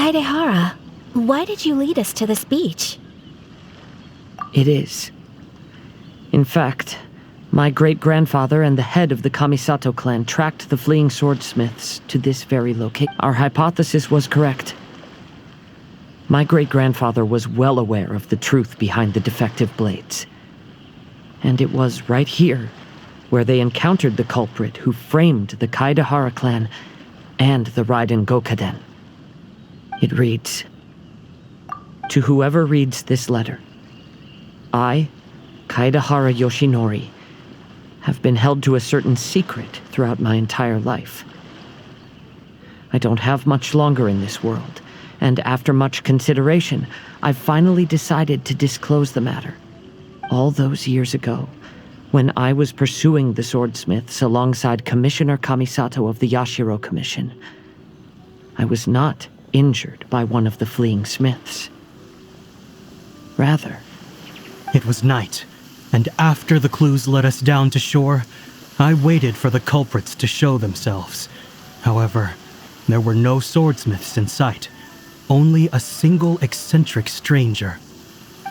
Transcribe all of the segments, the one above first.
Kaedehara, why did you lead us to this beach? It is. In fact, my great-grandfather and the head of the Kamisato clan tracked the fleeing swordsmiths to this very location. Our hypothesis was correct. My great-grandfather was well aware of the truth behind the defective blades. And it was right here where they encountered the culprit who framed the Kaedehara clan and the Raiden Gokaden. It reads, "To whoever reads this letter, I, Kaedehara Yoshinori, have been held to a certain secret throughout my entire life. I don't have much longer in this world, and after much consideration, I've finally decided to disclose the matter. All those years ago, when I was pursuing the swordsmiths alongside Commissioner Kamisato of the Yashiro Commission, I was not injured by one of the fleeing smiths. Rather, it was night, and after the clues led us down to shore, I waited for the culprits to show themselves. However, there were no swordsmiths in sight, only a single eccentric stranger.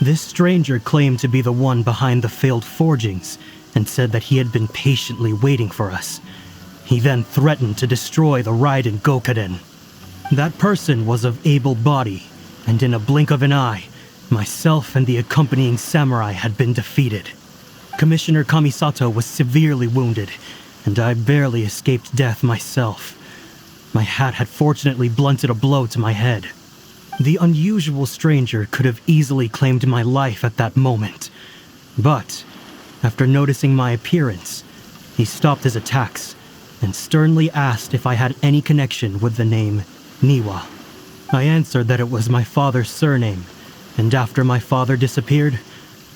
This stranger claimed to be the one behind the failed forgings and said that he had been patiently waiting for us. He then threatened to destroy the Raiden Gokaden. That person was of able body, and in a blink of an eye, myself and the accompanying samurai had been defeated. Commissioner Kamisato was severely wounded, and I barely escaped death myself. My hat had fortunately blunted a blow to my head. The unusual stranger could have easily claimed my life at that moment. But, after noticing my appearance, he stopped his attacks and sternly asked if I had any connection with the name Niwa. I answered that it was my father's surname, and after my father disappeared,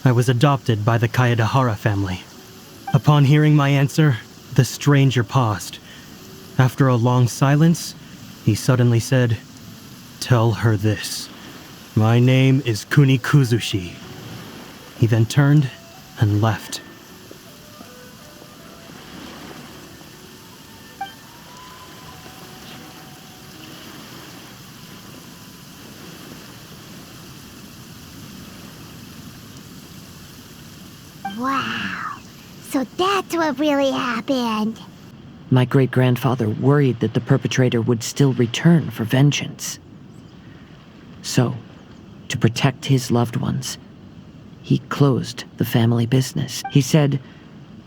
I was adopted by the Kaedehara family. Upon hearing my answer, the stranger paused. After a long silence, he suddenly said, "Tell her this. My name is Kunikuzushi." He then turned and left. Wow, so that's what really happened. My great-grandfather worried that the perpetrator would still return for vengeance. So, to protect his loved ones, he closed the family business. He said,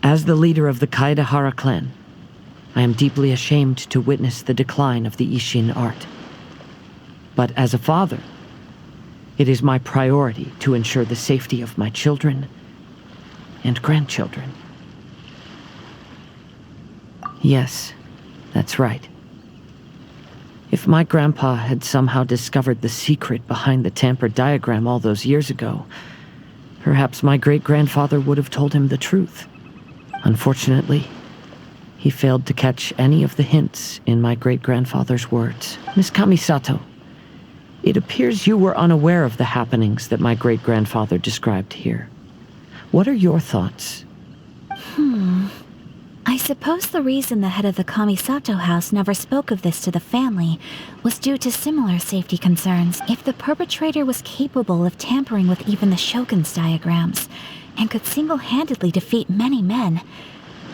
"As the leader of the Kaedehara clan, I am deeply ashamed to witness the decline of the Isshin art. But as a father, it is my priority to ensure the safety of my children and grandchildren." Yes, that's right. If my grandpa had somehow discovered the secret behind the tampered diagram all those years ago, perhaps my great-grandfather would have told him the truth. Unfortunately, he failed to catch any of the hints in my great-grandfather's words. Miss Kamisato, it appears you were unaware of the happenings that my great-grandfather described here. What are your thoughts? I suppose the reason the head of the Kamisato house never spoke of this to the family was due to similar safety concerns. If the perpetrator was capable of tampering with even the Shogun's diagrams and could single-handedly defeat many men,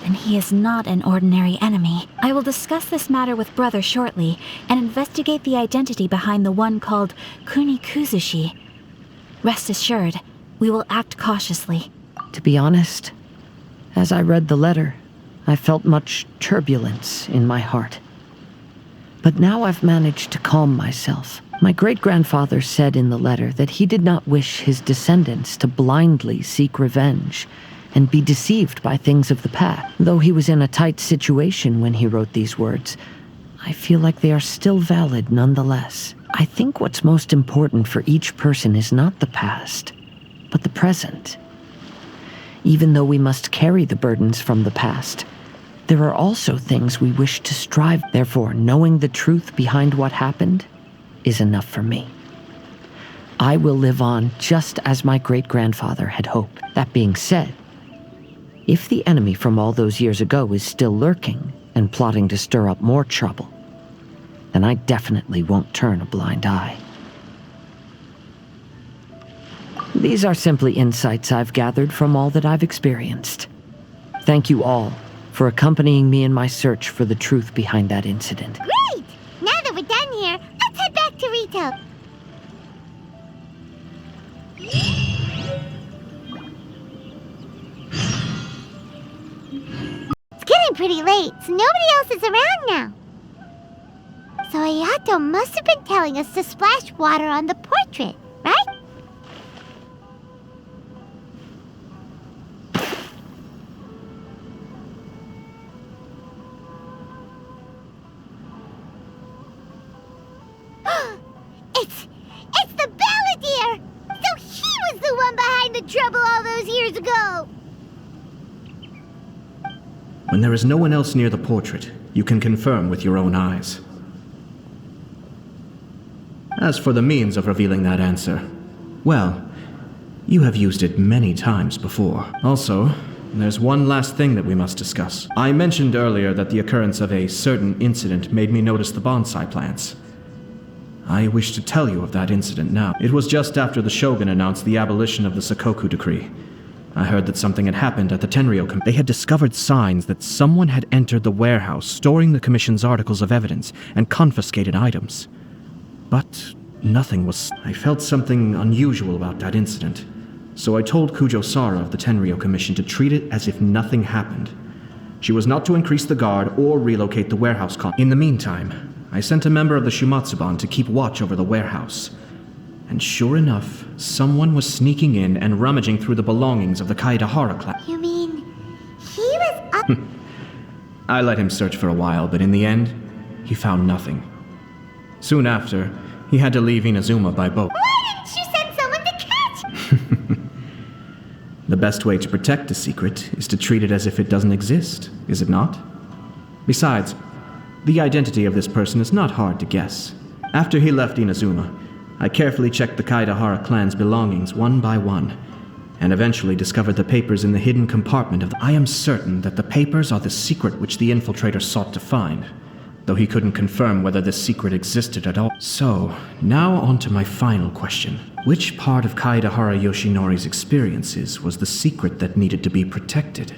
then he is not an ordinary enemy. I will discuss this matter with Brother shortly and investigate the identity behind the one called Kunikuzushi. Rest assured, we will act cautiously. To be honest, as I read the letter, I felt much turbulence in my heart. But now I've managed to calm myself. My great-grandfather said in the letter that he did not wish his descendants to blindly seek revenge and be deceived by things of the past. Though he was in a tight situation when he wrote these words, I feel like they are still valid nonetheless. I think what's most important for each person is not the past, but the present. Even though we must carry the burdens from the past, there are also things we wish to strive. Therefore, knowing the truth behind what happened is enough for me. I will live on just as my great-grandfather had hoped. That being said, if the enemy from all those years ago is still lurking and plotting to stir up more trouble, then I definitely won't turn a blind eye. These are simply insights I've gathered from all that I've experienced. Thank you all for accompanying me in my search for the truth behind that incident. Great! Now that we're done here, let's head back to Rito. It's getting pretty late, so nobody else is around now. So Ayato must have been telling us to splash water on the portrait, right? It's the balladeer! So he was the one behind the trouble all those years ago! When there is no one else near the portrait, you can confirm with your own eyes. As for the means of revealing that answer, well, you have used it many times before. Also, there's one last thing that we must discuss. I mentioned earlier that the occurrence of a certain incident made me notice the bonsai plants. I wish to tell you of that incident now. It was just after the Shogun announced the abolition of the Sakoku decree. I heard that something had happened at the Tenryou Commission. They had discovered signs that someone had entered the warehouse storing the Commission's articles of evidence and confiscated items. But nothing was... I felt something unusual about that incident, so I told Kujo-Sara of the Tenryou Commission to treat it as if nothing happened. She was not to increase the guard or relocate the warehouse In the meantime, I sent a member of the Shumatsuban to keep watch over the warehouse. And sure enough, someone was sneaking in and rummaging through the belongings of the Kaedehara clan. You mean, he was up... I let him search for a while, but in the end, he found nothing. Soon after, he had to leave Inazuma by boat. Why didn't you send someone to catch... The best way to protect a secret is to treat it as if it doesn't exist, is it not? Besides, the identity of this person is not hard to guess. After he left Inazuma, I carefully checked the Kaedehara clan's belongings one by one, and eventually discovered the papers in the hidden compartment of the... I am certain that the papers are the secret which the infiltrator sought to find, though he couldn't confirm whether this secret existed at all. So, now on to my final question. Which part of Kaedehara Yoshinori's experiences was the secret that needed to be protected?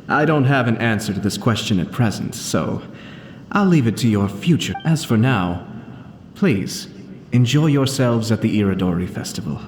I don't have an answer to this question at present, so I'll leave it to your future. As for now, please, enjoy yourselves at the Iridori Festival.